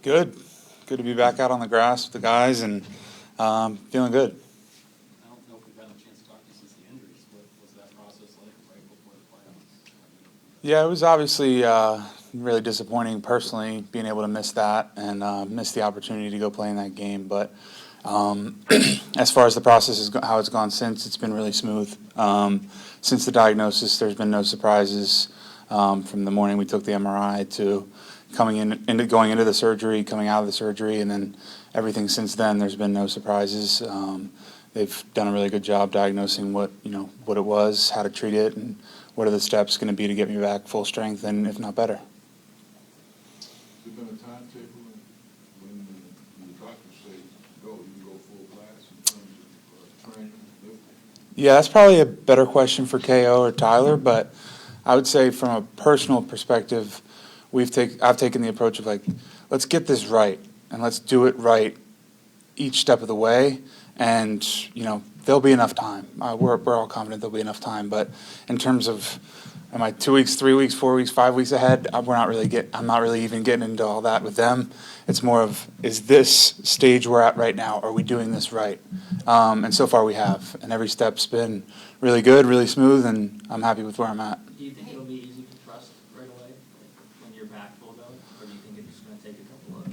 Good. Good to be back out on the grass with the guys and feeling good. I don't know if we've had a chance to talk to you since the injuries. What was that process like right before the playoffs? Yeah, it was obviously really disappointing personally being able to miss that and miss the opportunity to go play in that game. But as far as the process is how it's gone since, it's been really smooth. Since the diagnosis, there's been no surprises from the morning we took the MRI to coming into going into the surgery, coming out of the surgery, and then everything since then. There's been no surprises. They've done a really good job diagnosing what it was, how to treat it, and what are the steps going to be to get me back full strength and if not better. Has there been a timetable when the doctors say go, you can go full blast in terms of training, lifting? Yeah, that's probably a better question for KO or Tyler, but I would say from a personal perspective, I've taken the approach of like, let's get this right and let's do it right each step of the way, and there'll be enough time. We're all confident there'll be enough time, but in terms of am I 2 weeks, 3 weeks, 4 weeks, 5 weeks ahead? I'm not really even getting into all that with them. It's more of, is this stage we're at right now, are we doing this right? And so far we have, and every step's been really good, really smooth, and I'm happy with where I'm at. Do you think it'll be easy to trust right away, like when you're back full go, or do you think it's just going to take a couple of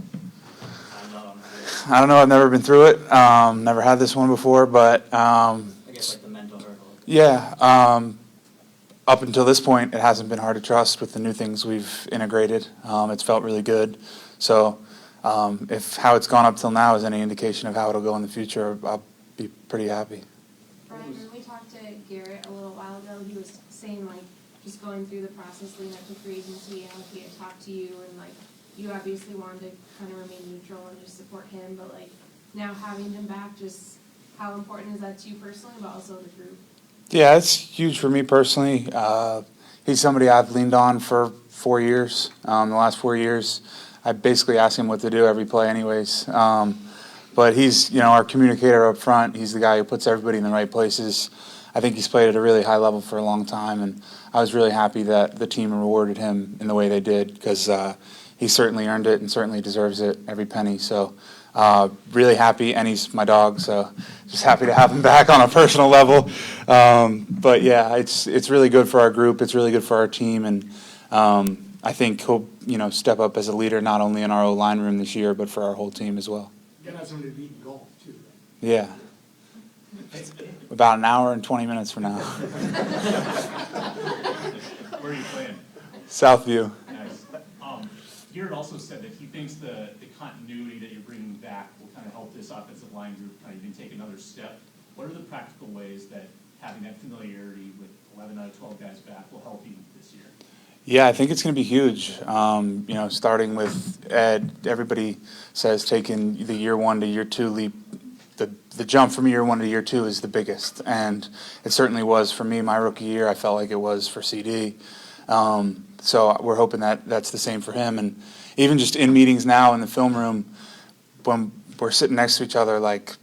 times out on the field? I don't know, I've never been through it, never had this one before, but I guess like the mental hurdle. yeah, up until this point, it hasn't been hard to trust with the new things we've integrated. It's felt really good. So if how it's gone up till now is any indication of how it'll go in the future, I'll be pretty happy. Brian, when we talked to Garrett a little while ago, he was saying, like, just going through the process leading up to free agency, and he had talked to you, and, like, you obviously wanted to kind of remain neutral and just support him, but, like, now having him back, just how important is that to you personally, but also the group? Yeah, it's huge for me personally. He's somebody I've leaned on for 4 years. The last 4 years, I basically ask him what to do every play anyways. But he's, our communicator up front. He's the guy who puts everybody in the right places. I think he's played at a really high level for a long time, and I was really happy that the team rewarded him in the way they did, because he certainly earned it and certainly deserves it, every penny. So really happy, and he's my dog, so just happy to have him back on a personal level. But yeah, it's really good for our group. It's really good for our team, and I think he'll step up as a leader not only in our O-line room this year, but for our whole team as well. You gotta have somebody to beat in golf too, right? Yeah. About an hour and 20 minutes from now. Where are you playing? Southview. Nice. Garrett also said that he thinks the continuity that you're bringing back will kind of help this offensive line group kind of even take another step. What are the practical ways that having that familiarity with 11 out of 12 guys back will help you this year? Yeah, I think it's going to be huge. Starting with Ed, everybody says taking the year 1 to year 2 leap, the jump from year 1 to year 2 is the biggest, and it certainly was for me. My rookie year, I felt like it was for CD. So we're hoping that that's the same for him. And even just in meetings now in the film room, when we're sitting next to each other, like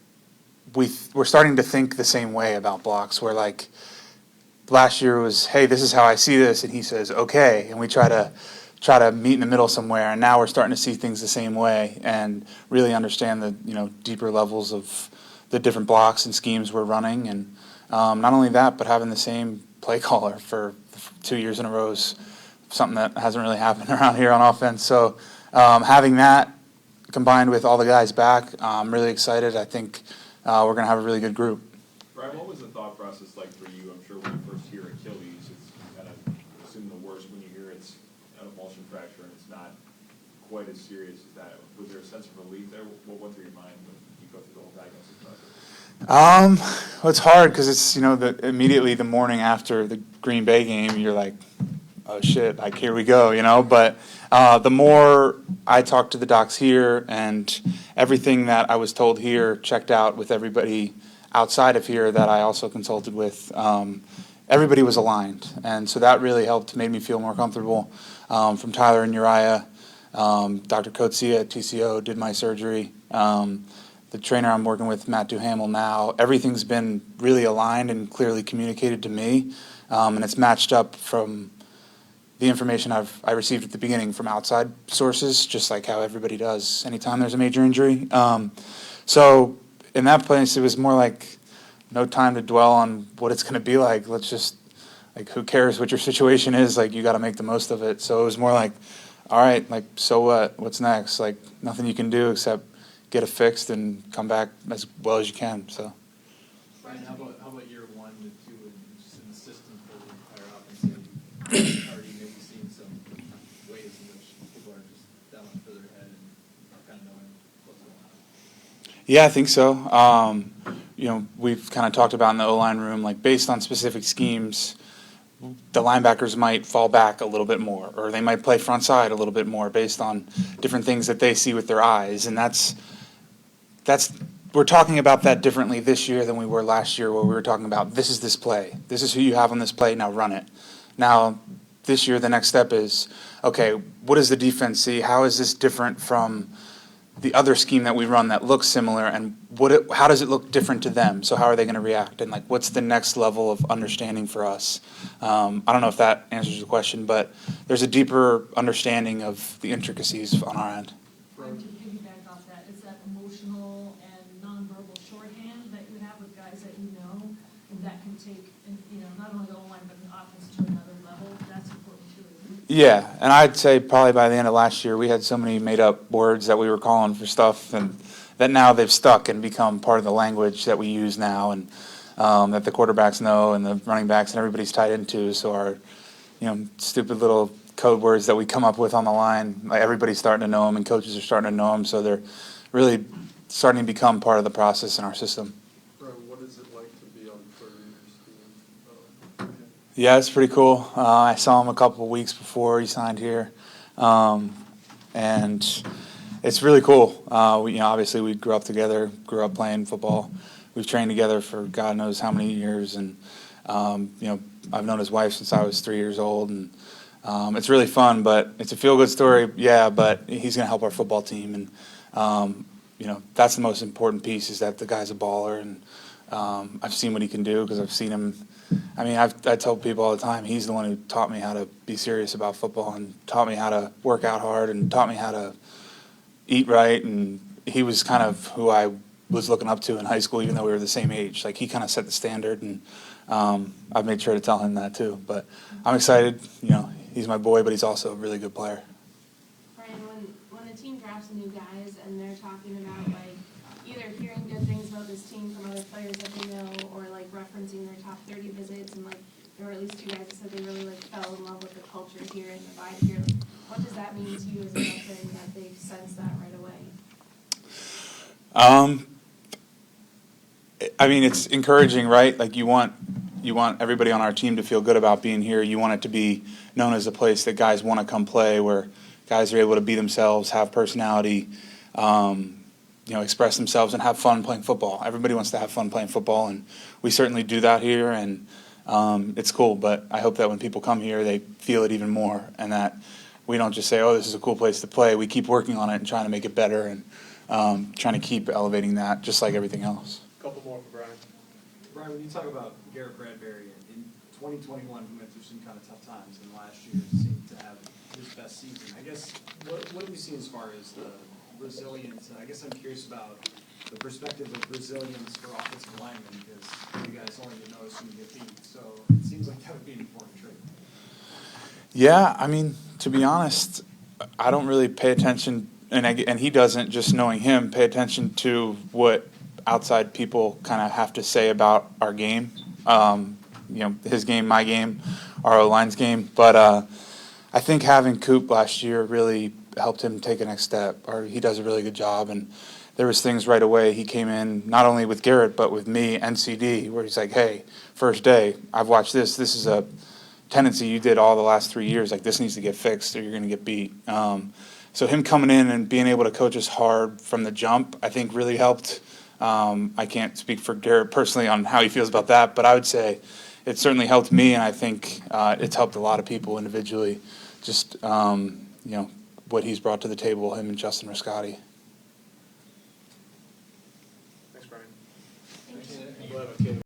we're starting to think the same way about blocks. We're like, last year was, hey, this is how I see this, and he says, okay, and we try to meet in the middle somewhere. And now we're starting to see things the same way and really understand the deeper levels of the different blocks and schemes we're running. And not only that, but having the same play caller for 2 years in a row is something that hasn't really happened around here on offense. So having that combined with all the guys back, I'm really excited. I think we're going to have a really good group. Brian, what was the thought process like for you? I'm sure when you first hear Achilles, it's kind of assume the worst when you hear it's an emulsion fracture and it's not quite as serious as that. Was there a sense of relief there? What went through your mind when you go through the whole diagnosis process? Well, it's hard because it's immediately the morning after the Green Bay game, you're like, oh shit, like here we go, But the more I talked to the docs here, and everything that I was told here checked out with everybody outside of here that I also consulted with, everybody was aligned. And so that really helped, made me feel more comfortable. From Tyler and Uriah, Dr. Coetzee at TCO did my surgery. The trainer I'm working with, Matt Duhamel now, everything's been really aligned and clearly communicated to me. And it's matched up from the information I received at the beginning from outside sources, just like how everybody does anytime there's a major injury. So in that place, it was more like no time to dwell on what it's going to be like. Let's just, like, who cares what your situation is? Like, you got to make the most of it. So it was more like, all right, like, so what? What's next? Like, nothing you can do except get it fixed and come back as well as you can. So. Brian, how about year 1 to 2 and just in the system for the entire offense? Are you maybe seeing some ways in which people are just that much further ahead and kind of knowing what's going on? Yeah, I think so. We've kind of talked about in the O-line room, like, based on specific schemes, the linebackers might fall back a little bit more, or they might play front side a little bit more based on different things that they see with their eyes. And that's we're talking about that differently this year than we were last year, where we were talking about this is this play. This is who you have on this play, now run it. Now, this year, the next step is, okay, what does the defense see? How is this different from the other scheme that we run that looks similar, and how does it look different to them? So how are they going to react? And, like, what's the next level of understanding for us? I don't know if that answers the question, but there's a deeper understanding of the intricacies on our end. Brian, to piggyback off that, is that emotional and nonverbal shorthand that you have with guys that you know, and that can take, not only the O-line, but the offense to another level? That's important too, isn't it? Yeah, and I'd say probably by the end of last year, we had so many made-up words that we were calling for stuff, and that now they've stuck and become part of the language that we use now, and that the quarterbacks know and the running backs and everybody's tied into. So our, stupid little code words that we come up with on the line, like, everybody's starting to know them, and coaches are starting to know them, so they're really starting to become part of the process in our system. Brian, what is it like to be on Courier's team? Yeah, it's pretty cool. I saw him a couple of weeks before he signed here, and it's really cool. Obviously we grew up together, grew up playing football. We've trained together for God knows how many years, and I've known his wife since I was 3 years old, and it's really fun. But it's a feel-good story, yeah. But he's going to help our football team, and that's the most important piece, is that the guy's a baller, and I've seen what he can do because I've seen him. I tell people all the time, he's the one who taught me how to be serious about football, and taught me how to work out hard, and taught me how to eat right. And he was kind of who I was looking up to in high school, even though we were the same age. Like, he kind of set the standard, and I've made sure to tell him that too. But I'm excited. He's my boy, but he's also a really good player. Brian, when a team drafts new guys and they're talking about, like, either hearing good things about this team from other players that they know, or, like, referencing their top 30 visits, and, like, there were at least 2 guys that said they really, like, fell in love with the culture here and the vibe here. Like, what does that mean to you as a veteran that they've sensed that right away? It's encouraging, right? Like, you want everybody on our team to feel good about being here. You want it to be known as a place that guys want to come play, where guys are able to be themselves, have personality, express themselves, and have fun playing football. Everybody wants to have fun playing football, and we certainly do that here, and it's cool. But I hope that when people come here, they feel it even more, and that we don't just say, oh, this is a cool place to play. We keep working on it and trying to make it better, and trying to keep elevating that, just like everything else. Couple more for Brian. Brian, when you talk about Garrett Bradbury, in 2021, he went through some kind of tough times, and last year seemed to have his best season. I guess, what have you seen as far as the resilience? And I guess I'm curious about the perspective of resilience for offensive linemen, because you guys only get noticed when you get beat. So it seems like that would be an important trait. Yeah, to be honest, I don't really pay attention, and he doesn't, just knowing him, pay attention to what outside people kind of have to say about our game. His game, my game, our O-line's game. But I think having Coop last year really helped him take a next step. He does a really good job, and there was things right away. He came in not only with Garrett, but with me and CD, where he's like, hey, first day, I've watched this. This is a tendency you did all the last 3 years. Like, this needs to get fixed or you're going to get beat. So him coming in and being able to coach us hard from the jump, I think really helped. I can't speak for Garrett personally on how he feels about that, but I would say it certainly helped me, and I think it's helped a lot of people individually. Just what he's brought to the table, him and Justin Riscotti.